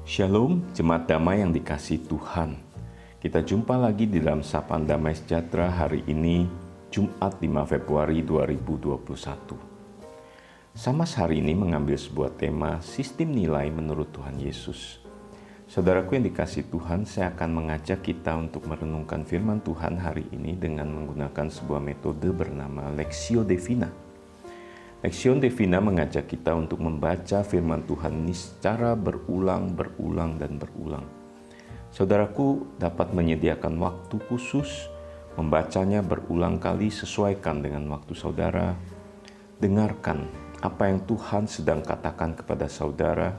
Shalom, jemaat damai yang dikasihi Tuhan. Kita jumpa lagi di dalam Sapaan Damai Sejahtera hari ini, Jumat 5 Februari 2021. Samas hari ini mengambil sebuah tema sistem nilai menurut Tuhan Yesus. Saudaraku yang dikasihi Tuhan, saya akan mengajak kita untuk merenungkan firman Tuhan hari ini dengan menggunakan sebuah metode bernama Lectio Divina. Lectio Divina mengajak kita untuk membaca firman Tuhan ini secara berulang. Saudaraku dapat menyediakan waktu khusus, membacanya berulang kali sesuaikan dengan waktu saudara. Dengarkan apa yang Tuhan sedang katakan kepada saudara.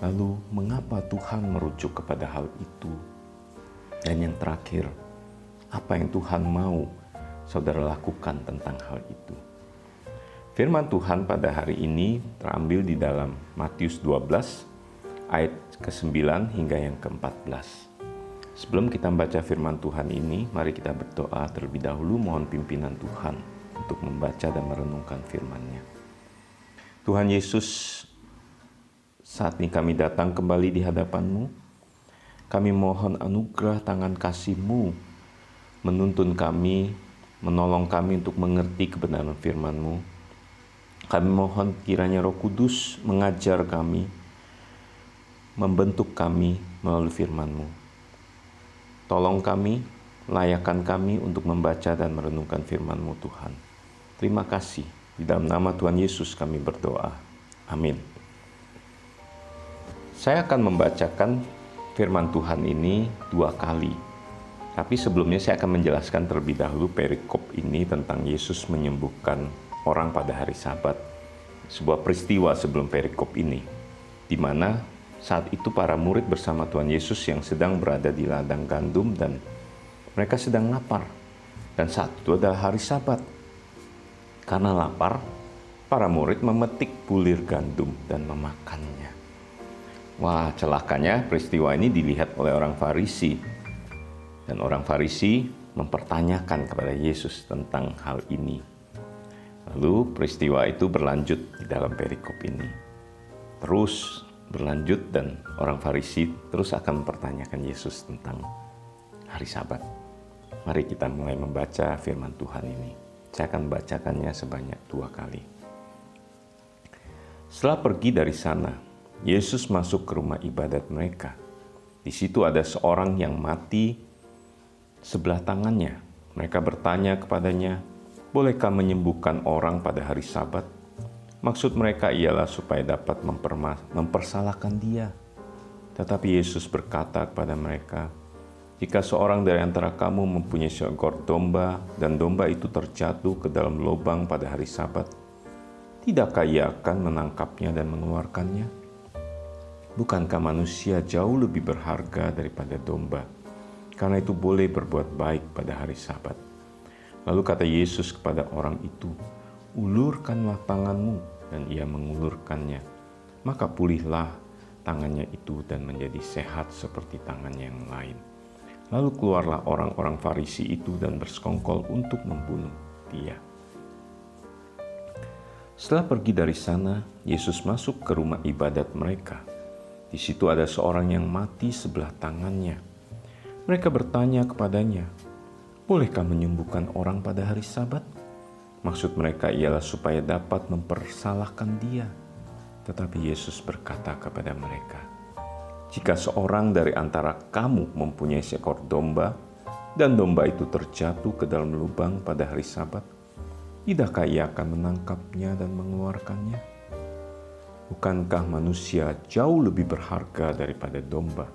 Lalu mengapa Tuhan merujuk kepada hal itu? Dan yang terakhir, apa yang Tuhan mau saudara lakukan tentang hal itu? Firman Tuhan pada hari ini terambil di dalam Matius 12 ayat ke-9 hingga yang ke-14. Sebelum kita membaca firman Tuhan ini, mari kita berdoa terlebih dahulu mohon pimpinan Tuhan untuk membaca dan merenungkan firman-Nya. Tuhan Yesus, saat ini kami datang kembali di hadapan-Mu. Kami mohon anugerah tangan kasih-Mu menuntun kami, menolong kami untuk mengerti kebenaran firman-Mu. Kami mohon kiranya Roh Kudus mengajar kami, membentuk kami melalui firman-Mu. Tolong kami, layakkan kami untuk membaca dan merenungkan firman-Mu Tuhan. Terima kasih. Di dalam nama Tuhan Yesus kami berdoa. Amin. Saya akan membacakan firman Tuhan ini 2 kali. Tapi sebelumnya saya akan menjelaskan terlebih dahulu perikop ini tentang Yesus menyembuhkan orang pada hari Sabat. Sebuah peristiwa sebelum perikop ini, di mana saat itu para murid bersama Tuhan Yesus yang sedang berada di ladang gandum dan mereka sedang lapar. Dan saat itu adalah hari Sabat. Karena lapar, para murid memetik bulir gandum dan memakannya. Wah, celakanya peristiwa ini dilihat oleh orang Farisi. Dan orang Farisi mempertanyakan kepada Yesus tentang hal ini. Lalu peristiwa itu berlanjut di dalam perikop ini. Terus berlanjut dan orang Farisi terus akan mempertanyakan Yesus tentang hari Sabat. Mari kita mulai membaca firman Tuhan ini. Saya akan membacakannya sebanyak 2 kali. Setelah pergi dari sana, Yesus masuk ke rumah ibadat mereka. Di situ ada seorang yang mati sebelah tangannya. Mereka bertanya kepadanya, "Bolehkah menyembuhkan orang pada hari Sabat?" Maksud mereka ialah supaya dapat mempersalahkan dia. Tetapi Yesus berkata kepada mereka, "Jika seorang dari antara kamu mempunyai seekor domba dan domba itu terjatuh ke dalam lubang pada hari Sabat, tidakkah ia akan menangkapnya dan mengeluarkannya? Bukankah manusia jauh lebih berharga daripada domba? Karena itu boleh berbuat baik pada hari Sabat." Lalu kata Yesus kepada orang itu, "Ulurkanlah tanganmu," dan ia mengulurkannya. Maka pulihlah tangannya itu dan menjadi sehat seperti tangannya yang lain. Lalu keluarlah orang-orang Farisi itu dan bersekongkol untuk membunuh dia. Setelah pergi dari sana, Yesus masuk ke rumah ibadat mereka. Di situ ada seorang yang mati sebelah tangannya. Mereka bertanya kepadanya, "Bolehkah menyembuhkan orang pada hari Sabat?" Maksud mereka ialah supaya dapat mempersalahkan dia. Tetapi Yesus berkata kepada mereka, "Jika seorang dari antara kamu mempunyai seekor domba, dan domba itu terjatuh ke dalam lubang pada hari Sabat, tidakkah ia akan menangkapnya dan mengeluarkannya? Bukankah manusia jauh lebih berharga daripada domba?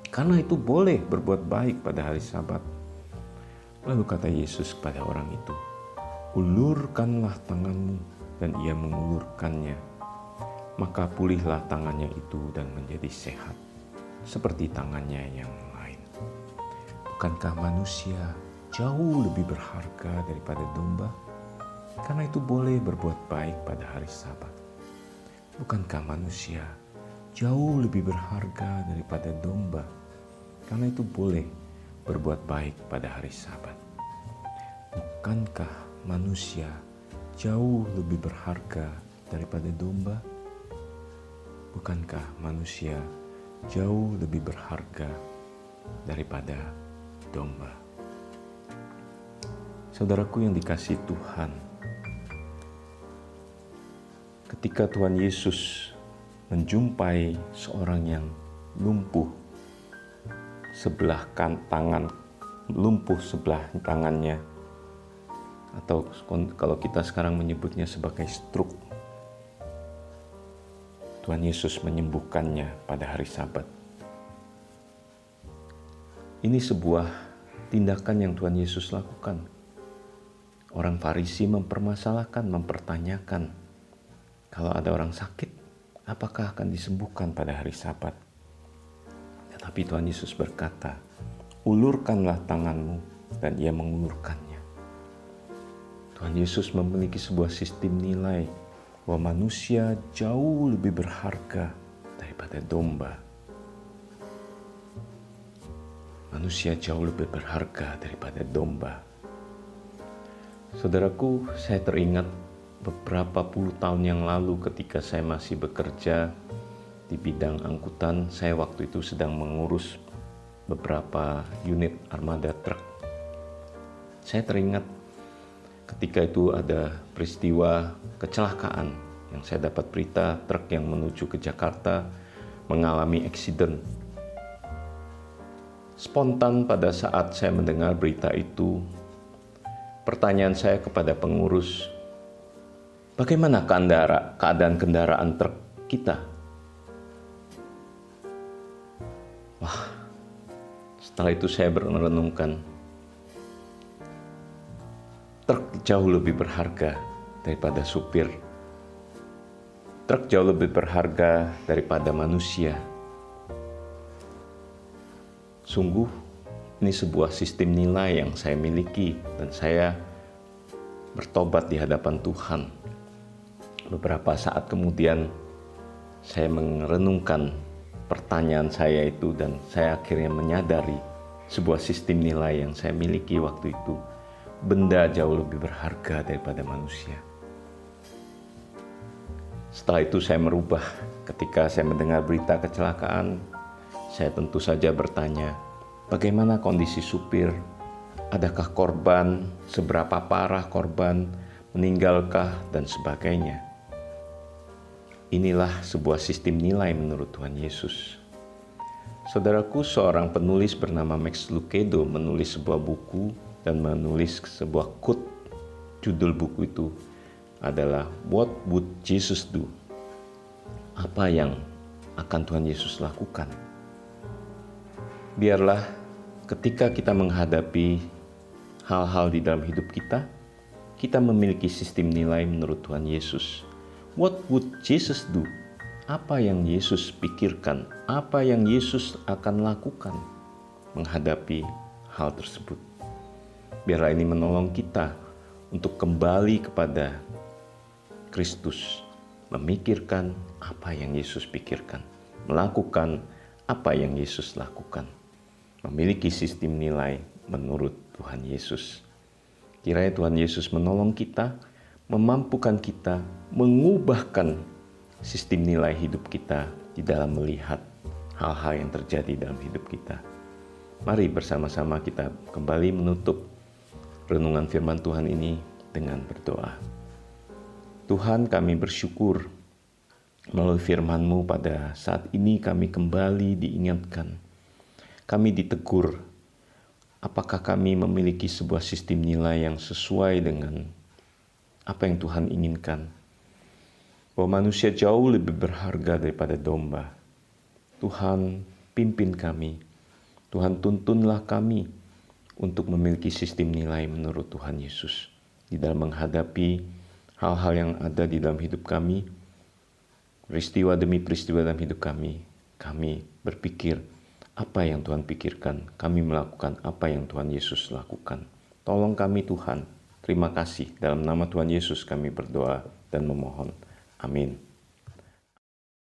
Karena itu boleh berbuat baik pada hari Sabat." Lalu kata Yesus kepada orang itu, "Ulurkanlah tanganmu," dan ia mengulurkannya. Maka pulihlah tangannya itu dan menjadi sehat, seperti tangannya yang lain. Bukankah manusia jauh lebih berharga daripada domba? Karena itu boleh berbuat baik pada hari Sabat. Bukankah manusia jauh lebih berharga daripada domba? Karena itu boleh berbuat baik pada hari Sabat. Bukankah manusia jauh lebih berharga daripada domba? Bukankah manusia jauh lebih berharga daripada domba? Saudaraku yang dikasihi Tuhan, ketika Tuhan Yesus menjumpai seorang yang lumpuh sebelah tangannya, atau kalau kita sekarang menyebutnya sebagai stroke, Tuhan Yesus menyembuhkannya pada hari Sabat. Ini sebuah tindakan yang Tuhan Yesus lakukan. Orang Farisi mempertanyakan, kalau ada orang sakit, apakah akan disembuhkan pada hari Sabat? Tetapi Tuhan Yesus berkata, ulurkanlah tanganmu, dan ia mengulurkannya. Tuhan Yesus memiliki sebuah sistem nilai bahwa manusia jauh lebih berharga daripada domba. Manusia jauh lebih berharga daripada domba. Saudaraku, saya teringat beberapa puluh tahun yang lalu ketika saya masih bekerja di bidang angkutan. Saya waktu itu sedang mengurus beberapa unit armada truk. Saya teringat ketika itu ada peristiwa kecelakaan yang saya dapat berita truk yang menuju ke Jakarta mengalami eksiden. Spontan pada saat saya mendengar berita itu, pertanyaan saya kepada pengurus, bagaimana keadaan kendaraan truk kita? Wah, setelah itu saya merenungkan, truk jauh lebih berharga daripada supir. Truk jauh lebih berharga daripada manusia. Sungguh, ini sebuah sistem nilai yang saya miliki dan saya bertobat di hadapan Tuhan. Beberapa saat kemudian, saya merenungkan pertanyaan saya itu dan saya akhirnya menyadari sebuah sistem nilai yang saya miliki waktu itu. Benda jauh lebih berharga daripada manusia. Setelah itu saya merubah. Ketika saya mendengar berita kecelakaan, saya tentu saja bertanya, bagaimana kondisi supir? Adakah korban? Seberapa parah korban? Meninggalkah? Dan sebagainya. Inilah sebuah sistem nilai menurut Tuhan Yesus. Saudaraku, seorang penulis bernama Max Lucado menulis sebuah buku dan menulis sebuah quote. Judul buku itu adalah What Would Jesus Do? Apa yang akan Tuhan Yesus lakukan? Biarlah ketika kita menghadapi hal-hal di dalam hidup kita, kita memiliki sistem nilai menurut Tuhan Yesus. What would Jesus do? Apa yang Yesus pikirkan? Apa yang Yesus akan lakukan menghadapi hal tersebut? Biarlah ini menolong kita untuk kembali kepada Kristus, memikirkan apa yang Yesus pikirkan, melakukan apa yang Yesus lakukan, memiliki sistem nilai menurut Tuhan Yesus. Kiranya Tuhan Yesus menolong kita, memampukan kita, mengubahkan sistem nilai hidup kita di dalam melihat hal-hal yang terjadi dalam hidup kita. Mari bersama-sama kita kembali menutup renungan firman Tuhan ini dengan berdoa. Tuhan, kami bersyukur melalui firman-Mu pada saat ini kami kembali diingatkan. Kami ditegur, apakah kami memiliki sebuah sistem nilai yang sesuai dengan apa yang Tuhan inginkan. Bahwa manusia jauh lebih berharga daripada domba. Tuhan, pimpin kami. Tuhan, tuntunlah kami untuk memiliki sistem nilai menurut Tuhan Yesus. Di dalam menghadapi hal-hal yang ada di dalam hidup kami, peristiwa demi peristiwa dalam hidup kami berpikir apa yang Tuhan pikirkan, kami melakukan apa yang Tuhan Yesus lakukan. Tolong kami Tuhan, terima kasih. Dalam nama Tuhan Yesus kami berdoa dan memohon. Amin.